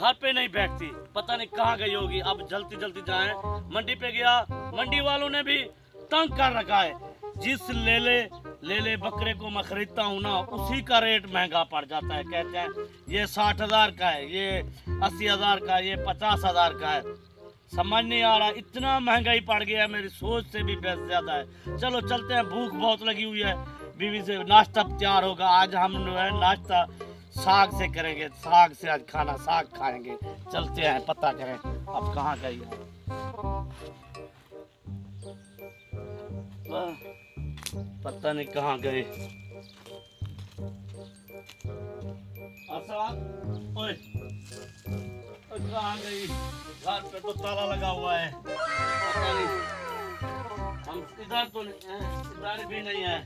घर पे नहीं बैठती, पता नहीं कहाँ गई होगी। अब जल्दी जल्दी जाए। मंडी पे गया, मंडी वालों ने भी तंग कर रखा है। जिस ले बकरे को मैं खरीदता हूँ ना, उसी का रेट महंगा पड़ जाता है। कहते हैं ये 60,000 का है, ये 80,000 का है, ये 50,000 का है। समझ नहीं आ रहा, इतना महंगाई पड़ गया है, मेरी सोच से भी ज्यादा है। चलो चलते हैं, भूख बहुत लगी हुई है। बीवी से नाश्ता तैयार होगा। आज हम जो है नाश्ता साग से करेंगे, साग से आज खाना, साग खाएंगे। चलते हैं, पता करें अब कहाँ गई है। पता नहीं कहाँ गए। ओए कहाँ गई? घर पे तो ताला लगा हुआ है, पता नहीं। हम इधर तो नहीं, इधर भी नहीं है।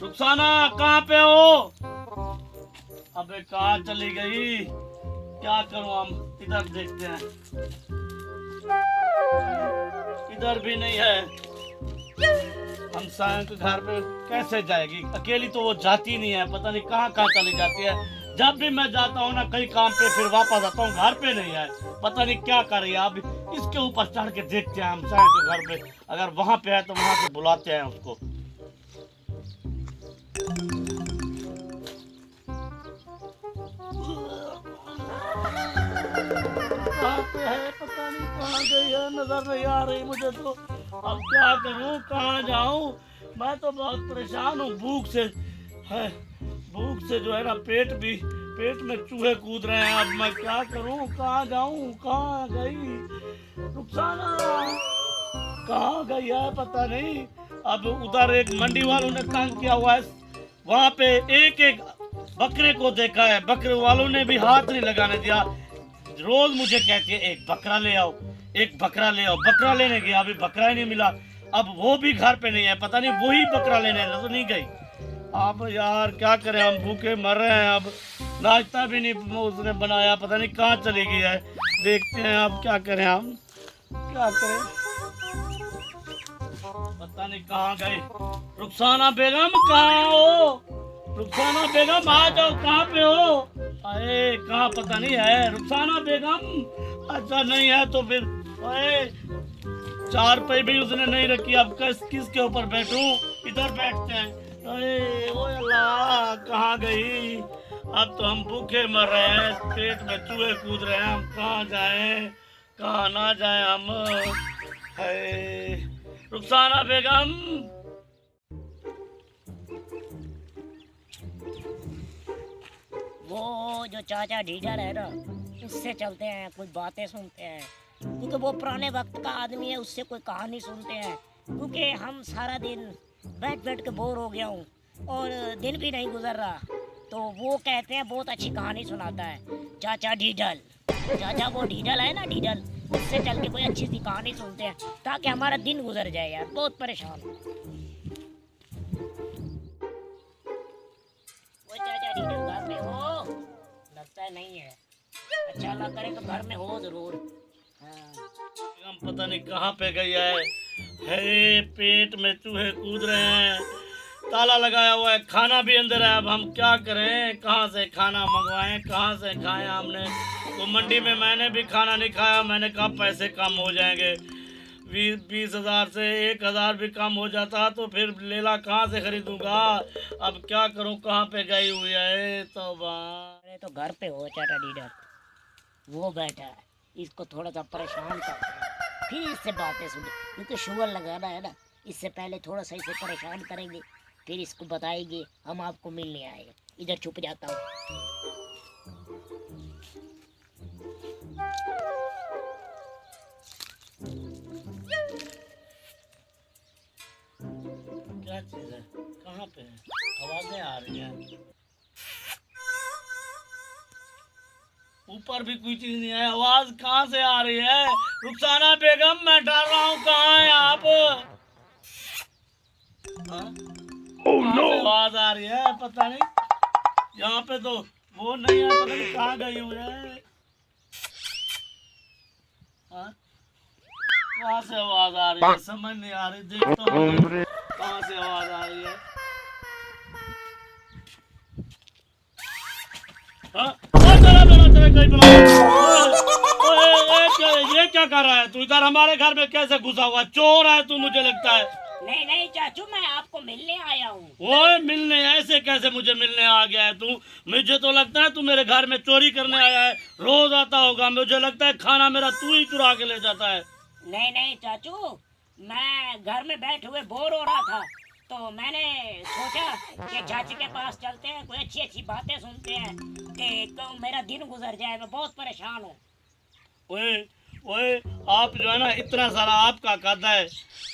रुखसाना कहाँ पे हो? अबे कहाँ चली गई? क्या करूं, हम इधर देखते हैं। इधर भी नहीं है। हम सायं के घर पे कैसे जाएगी? अकेली तो वो जाती नहीं है, पता नहीं कहाँ कहाँ चली जाती है। जब भी मैं जाता हूँ ना कई काम पे, फिर वापस आता हूँ, घर पे नहीं है। पता नहीं क्या कर रही है। अब इसके ऊपर चढ़ के देखते हैं हम सायं के घर पे। अगर वहाँ पे है तो वहाँ से बुलाते हैं उसको। कहाँ पे है? पता नहीं कहाँ गई है, नजर नहीं आ रही मुझे तो। अब क्या करूं, कहाँ जाऊं? मैं तो बहुत परेशान हूँ भूख से है। भूख से जो है ना पेट में चूहे कूद रहे हैं। अब मैं क्या करूं, कहाँ जाऊं? कहाँ गई रुखसाना? कहाँ गई है पता नहीं। अब उधर एक मंडी वालों ने तंग किया हुआ है, वहाँ पे एक एक बकरे को देखा है। बकरे वालों ने भी हाथ नहीं लगाने दिया। रोज मुझे कहती है एक बकरा ले आओ, एक बकरा ले आओ। बकरा लेने गया, अभी बकरा ही नहीं मिला। अब वो भी घर पे नहीं है, पता नहीं वही बकरा लेने तो नहीं गई। अब यार क्या करें, हम भूखे मर रहे हैं। अब नाश्ता भी नहीं उसने बनाया, पता नहीं कहाँ चली गई है। देखते हैं अब क्या करें, हम क्या करें, पता नहीं कहाँ गई। रुखसाना बेगम कहाँ हो? रुखसाना बेगम आ जाओ, कहाँ पे हो? अरे कहाँ पता नहीं है रुखसाना बेगम। अच्छा नहीं है तो फिर चार पे भी उसने नहीं रखी। अब किसके ऊपर बैठूं? इधर बैठते हैं। अरे ओ अल्लाह, कहाँ गई? अब तो हम भूखे मर रहे हैं, पेट में चूहे कूद रहे हैं। हम कहाँ जाएं, कहाँ ना जाएं हम? है रुखसाना बेगम। वो जो चाचा ढीडर है ना, उससे चलते हैं, कुछ बातें सुनते हैं। क्योंकि वो पुराने वक्त का आदमी है, उससे कोई कहानी सुनते हैं। क्योंकि हम सारा दिन बैठ के बोर हो गया हूँ और दिन भी नहीं गुजर रहा। तो वो कहते हैं बहुत अच्छी कहानी सुनाता है चाचा ढीडल। चाचा वो ढीडल है ना, ढीडल, उससे चल के कोई अच्छी सी कहानी सुनते हैं ताकि हमारा दिन गुजर जाए। यार बहुत परेशान हूँ। वो चाचा ढीडल घर में हो? लगता है नहीं है। अच्छा अल्लाह करे तो घर में हो जरूर। हम पता नहीं कहाँ पे गई है। पेट में चूहे कूद रहे हैं, ताला लगाया हुआ है, खाना भी अंदर है। अब हम क्या करें, कहाँ से खाना मंगवाएं, कहाँ से खाएं? हमने तो मंडी में मैंने भी खाना नहीं खाया। मैंने कहा पैसे कम हो जाएंगे, 20,000 से 1,000 भी कम हो जाता तो फिर लेला कहाँ से खरीदूंगा। अब क्या करूं, कहाँ पे गई हुई है? अरे तो घर पे हो चाचा ढीडर, वो बैठा है, इसको थोड़ा सा परेशान कर, फिर इससे बातें सुने। क्योंकि शुगर लगाना है ना, इससे पहले थोड़ा सा इसे परेशान करेंगे, फिर इसको बताएंगे हम आपको मिलने आएंगे। इधर छुप जाता हूँ। क्या चीज है, कहाँ पे है? आवाजें आ रही हैं, ऊपर भी कोई चीज नहीं है। आवाज कहाँ से आ रही है? रुखसाना बेगम मैं डर रहा हूँ, कहाँ है आप? आवाज आ रही है, पता नहीं। यहाँ पे तो वो नहीं है, पता नहीं कहाँ गई हुई है। कहाँ से आवाज आ रही है, समझ नहीं आ रही। देखता हूँ कहाँ से आवाज आ रही है। चला चला चला, कहीं बुलाओ। ये क्या कर रहा है तू? इधर हमारे घर में कैसे घुसा हुआ? चोर है तू मुझे लगता है। नहीं नहीं चाचू, मैं आपको मिलने आया हूँ। ओए मिलने? ऐसे कैसे मुझे मिलने आ गया है तू? मुझे तो लगता है तू मेरे घर में चोरी करने आया है। रोज आता होगा, मुझे लगता है खाना मेरा तू ही चुरा के ले जाता है। नहीं नहीं चाचू, मैं घर में बैठे हुए बोर हो रहा था, तो मैंने सोचा कि चाची के पास चलते हैं, कोई अच्छी अच्छी बातें सुनते हैं कि तो मेरा दिन गुजर जाए। मैं बहुत परेशान हूँ। ओए ओए, आप जो है ना, इतना सारा आपका कद है,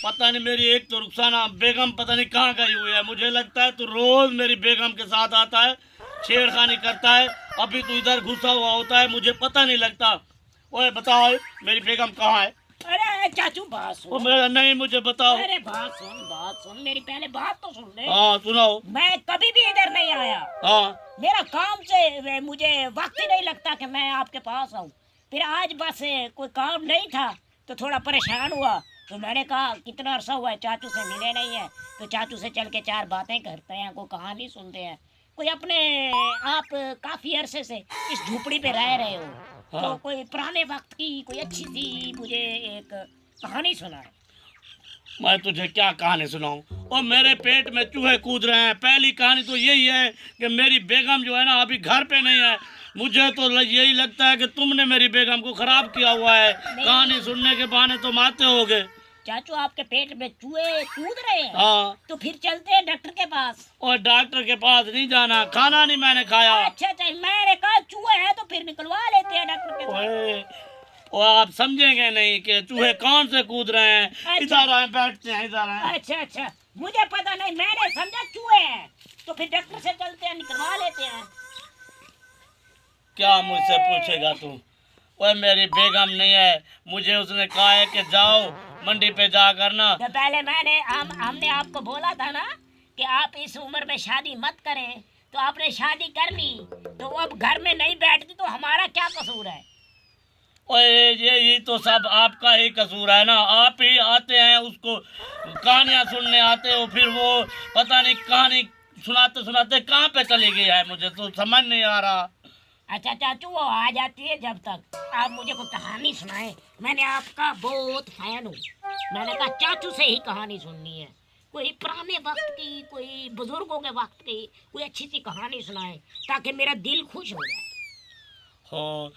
पता नहीं मेरी एक तो रुखसाना बेगम पता नहीं कहाँ गई हुई है। मुझे लगता है तू रोज मेरी बेगम के साथ आता है, छेड़खानी करता है। अभी तू इधर घुसा हुआ होता है, मुझे पता नहीं लगता। ओए बताओ मेरी बेगम कहाँ है? अरे चाचू बात ओ सुन। मेरा नहीं, मुझे बताओ। अरे बात सुन, मेरी पहले बात तो सुन ले। हाँ सुनाओ। मैं कभी भी इधर नहीं आया। हाँ मेरा काम से मुझे वक्त ही नहीं लगता कि मैं आपके पास आऊँ। फिर आज बस कोई काम नहीं था तो थोड़ा परेशान हुआ, तो मैंने कहा कितना अरसा हुआ है चाचू से मिले नहीं है, तो चाचू से चल के चार बातें करते हैं, कोई कहानी सुनते हैं। कोई अपने आप काफी अरसे से इस झोपड़ी पे रह रहे हो, तो हाँ। कोई पुराने वक्त की कोई अच्छी सी मुझे एक कहानी सुनाए। मैं तुझे क्या कहानी सुनाऊं? और मेरे पेट में चूहे कूद रहे हैं। पहली कहानी तो यही है कि मेरी बेगम जो है ना अभी घर पे नहीं है। मुझे तो यही लगता है कि तुमने मेरी बेगम को खराब किया हुआ है। कहानी सुनने के बहाने तुम आते होगे। चाचू आपके पेट में चूहे कूद रहे हैं? हाँ। तो फिर चलते हैं डॉक्टर के पास। और डॉक्टर के पास नहीं जाना, खाना नहीं मैंने खाया। अच्छा अच्छा, मैंने कहा चूहे हैं तो फिर निकलवा लेते हैं डॉक्टर के पास। ओए, और आप समझेंगे नहीं कि चूहे कौन से कूद रहे हैं। अच्छा। इधर आए, बैठते हैं, इधर आए। अच्छा अच्छा, मुझे पता नहीं, मैंने समझा चूहे हैं, तो फिर डॉक्टर से चलते हैं, निकलवा लेते हैं। क्या मुझसे पूछेगा तू? ओए मेरी बेगम नहीं है, मुझे उसने कहा है कि जाओ मंडी पे जा करना। तो पहले हमने आपको बोला था ना कि आप इस उम्र में शादी मत करें, तो आपने शादी कर ली, तो वो अब घर में नहीं बैठती, तो हमारा क्या कसूर है? ओए ये तो सब आपका ही कसूर है ना। आप ही आते हैं, उसको कहानियां सुनने आते हो, फिर वो पता नहीं कहानी सुनाते सुनाते कहाँ पे चली गई है, मुझे तो समझ नहीं आ रहा। अच्छा चाचू, वो आ जाती है जब तक आप मुझे कोई कहानी सुनाए। मैंने आपका बहुत फैन हूँ। मैंने कहा चाचू से ही कहानी सुननी है, कोई पुराने वक्त की, कोई बुजुर्गों के वक्त की कोई अच्छी सी कहानी सुनाए ताकि मेरा दिल खुश हो जाए। हो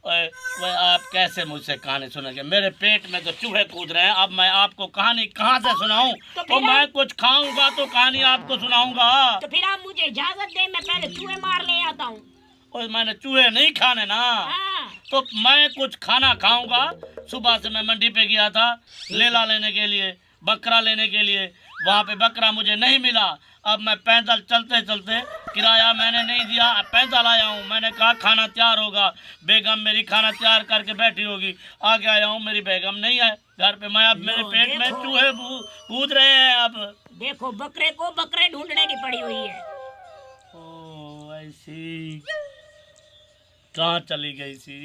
ओए, ओए आप कैसे मुझसे कहानी सुनेंगे? मेरे पेट में तो चूहे कूद रहे हैं। अब मैं आपको कहानी कहाँ से सुनाऊं? तो मैं कुछ खाऊंगा तो कहानी आपको सुनाऊंगा। तो फिर आप मुझे इजाजत दें, मैं पहले चूहे मार ले आता हूँ। ओए मैंने चूहे नहीं खाने ना। हाँ। तो मैं कुछ खाना खाऊंगा। सुबह से मैं मंडी पे गया था लेला लेने के लिए, बकरा लेने के लिए। वहाँ पे बकरा मुझे नहीं मिला। अब मैं पैदल चलते चलते, किराया मैंने नहीं दिया, पैदल आया हूँ। मैंने कहा खाना तैयार होगा, बेगम मेरी खाना तैयार करके बैठी होगी। आगे आया हूँ, मेरी बेगम नहीं है घर पे। मैं अब मेरे पेट में चूहे कूद रहे हैं। अब देखो, बकरे को बकरे ढूंढने की पड़ी हुई है। ओ ऐसी कहाँ चली गई थी?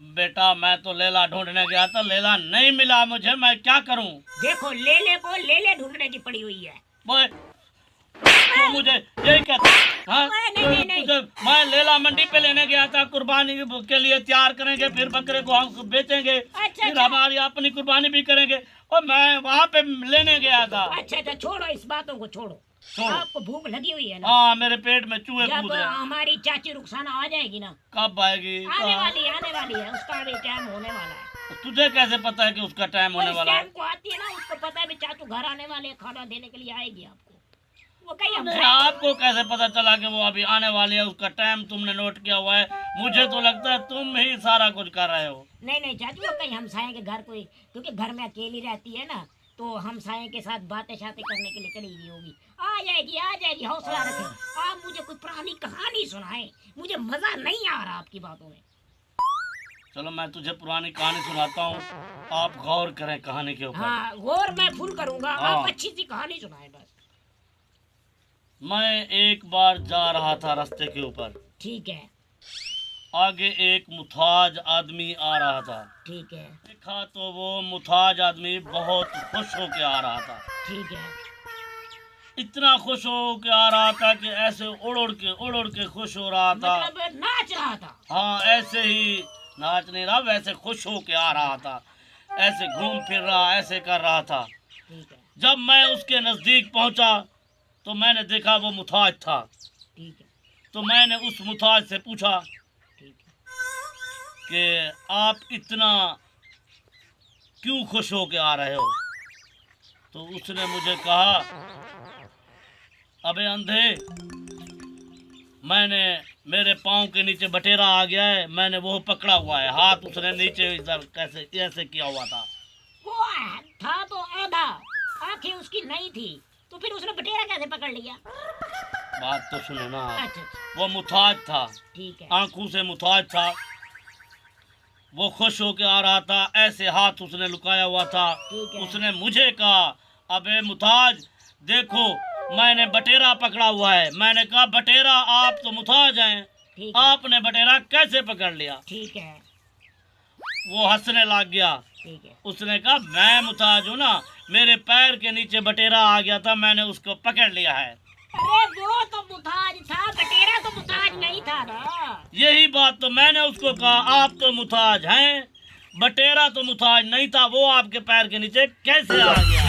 बेटा मैं तो लेला ढूंढने गया था, लेला नहीं मिला मुझे, मैं क्या करूं? देखो, लेले को लेले ढूंढने की पड़ी हुई है। वो तो मुझे यही कहता। हाँ नहीं। मैं लेला मंडी पे लेने गया था, कुर्बानी के लिए तैयार करेंगे, फिर बकरे को हम बेचेंगे। अच्छा, फिर हमारी अपनी कुर्बानी भी करेंगे। और मैं वहाँ पे लेने गया था। अच्छा अच्छा, छोड़ो इस बातों को, छोड़ो। आपको भूख लगी हुई है ना? हाँ मेरे पेट में चूहे जब कूद रहे हैं। हमारी चाची रुखसाना आ जाएगी ना। कब आएगी? आने वाली है, उसका भी टाइम होने वाला है। तुझे कैसे पता है कि उसका टाइम होने वाला है? टाइम को आती है ना, उसको पता है भी चाचू घर आने वाले हैं, खाना देने के लिए आएगी आपको। वो कहीं हम आपको कैसे पता चला कि वो अभी आने वाली है? उसका टाइम तुमने नोट किया हुआ है? मुझे तो लगता है तुम ही सारा कुछ कर रहे हो। नहीं चाचू, वो कहीं हमसाये के घर कोई, क्योंकि घर में अकेली रहती है ना, तो हमसाये के साथ बातें शातें करने के लिए चली गई होगी। आ जाएगी, हौसला रखें। आप मुझे कोई पुरानी कहानी सुनाएं, मुझे मजा नहीं आ रहा आपकी बातों में। चलो मैं तुझे पुरानी कहानी सुनाता हूँ, आप गौर करें कहानी के ऊपर। हाँ, गौर मैं फुल करूंगा। हाँ। आप अच्छी सी कहानी सुनाएं बस। मैं एक बार जा रहा था रास्ते के ऊपर। ठीक है। आगे एक मुताज आदमी आ रहा था। ठीक है। देखा तो वो मुताज आदमी बहुत खुश होके आ रहा था। ठीक है। इतना खुश हो के आ रहा था कि ऐसे उड़ उड़ के खुश हो रहा था। मतलब नाच रहा था। हाँ, ऐसे ही नाच नहीं रहा, वैसे खुश हो के आ रहा था, ऐसे घूम फिर रहा, ऐसे कर रहा था। ठीक है। जब मैं उसके नज़दीक पहुंचा तो मैंने देखा वो मुताज था। ठीक है। तो मैंने उस मुताज से पूछा ठीक है। कि आप इतना क्यों खुश हो के आ रहे हो? तो उसने मुझे कहा, अबे अंधे, मेरे पाँव के नीचे बटेरा आ गया है, मैंने वो पकड़ा हुआ है। हाथ उसने नीचे इधर कैसे ऐसे किया हुआ था। वो था तो आधा, आंखें उसकी नहीं थी, तो फिर उसने बटेरा कैसे पकड़ लिया? बात तो सुनो ना। अच्छा। वो मुताज था, ठीक है। आंखों से मुताज था, वो खुश होके आ रहा था, ऐसे हाथ उसने लुकाया हुआ था। ठीक है। उसने मुझे कहा, अबे मुताज देखो, मैंने बटेरा पकड़ा हुआ है। मैंने कहा, बटेरा? आप तो मुताज हैं, ठीक है। आपने बटेरा कैसे पकड़ लिया? ठीक है। वो हंसने लग गया। ठीक है। उसने कहा, मैं मुताज हूँ ना, मेरे पैर के नीचे बटेरा आ गया था, मैंने उसको पकड़ लिया है। अरे वो तो मुताज था, बटेरा तो मुताज नहीं था ना। यही बात तो मैंने उसको कहा, आप तो मुताज हैं, बटेरा तो मुताज नहीं था, वो आपके पैर के नीचे कैसे आ गया?